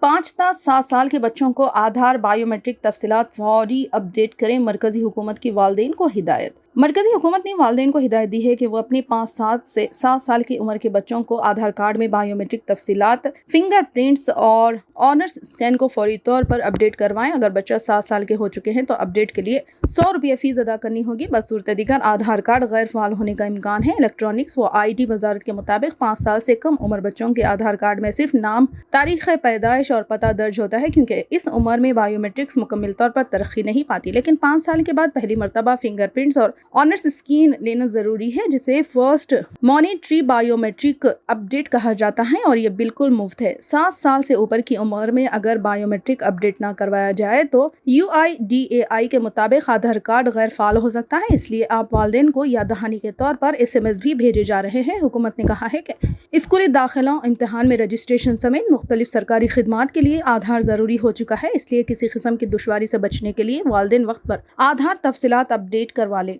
5 تا 7 سال کے بچوں کو آدھار بائیومیٹرک تفصیلات فوری اپڈیٹ کریں، مرکزی حکومت کی والدین کو ہدایت۔ مرکزی حکومت نے والدین کو ہدایت دی ہے کہ وہ اپنے 5 سے 7 سال کی عمر کے بچوں کو آدھار کارڈ میں بائیومیٹرک تفصیلات، فنگر پرنٹس اور آنرس اسکین کو فوری طور پر اپڈیٹ کروائیں۔ اگر بچہ 7 سال کے ہو چکے ہیں تو اپڈیٹ کے لیے 100 روپے فیس ادا کرنی ہوگی۔ بصورت دیگر آدھار کارڈ غیر فعال ہونے کا امکان ہے۔ الیکٹرانکس و آئی ٹی وزارت کے مطابق 5 سال سے کم عمر بچوں کے آدھار کارڈ میں صرف نام، تاریخ پیدائش اور پتہ درج ہوتا ہے، کیونکہ اس عمر میں بائیومیٹرکس مکمل طور پر ترقی نہیں پاتی۔ لیکن 5 سال کے بعد پہلی مرتبہ فنگر پرنٹس اور آنرس اسکین لینا ضروری ہے، جسے فرسٹ مانیٹری بائیومیٹرک اپڈیٹ کہا جاتا ہے، اور یہ بالکل مفت ہے۔ 7 سال سے اوپر کی عمر میں اگر بائیومیٹرک اپڈیٹ نہ کروایا جائے تو UIDAI کے مطابق آدھار کارڈ غیر فعال ہو سکتا ہے۔ اس لیے آپ والدین کو یاد دہانی کے طور پر SMS بھی بھیجے جا رہے ہیں۔ حکومت نے کہا ہے کہ اسکولی داخلوں، امتحان میں رجسٹریشن سمیت مختلف سرکاری خدمات کے لیے آدھار ضروری ہو چکا ہے، اس لیے کسی قسم کی دشواری سے بچنے کے لیے والدین وقت پر آدھار تفصیلات اپڈیٹ کروا لیں۔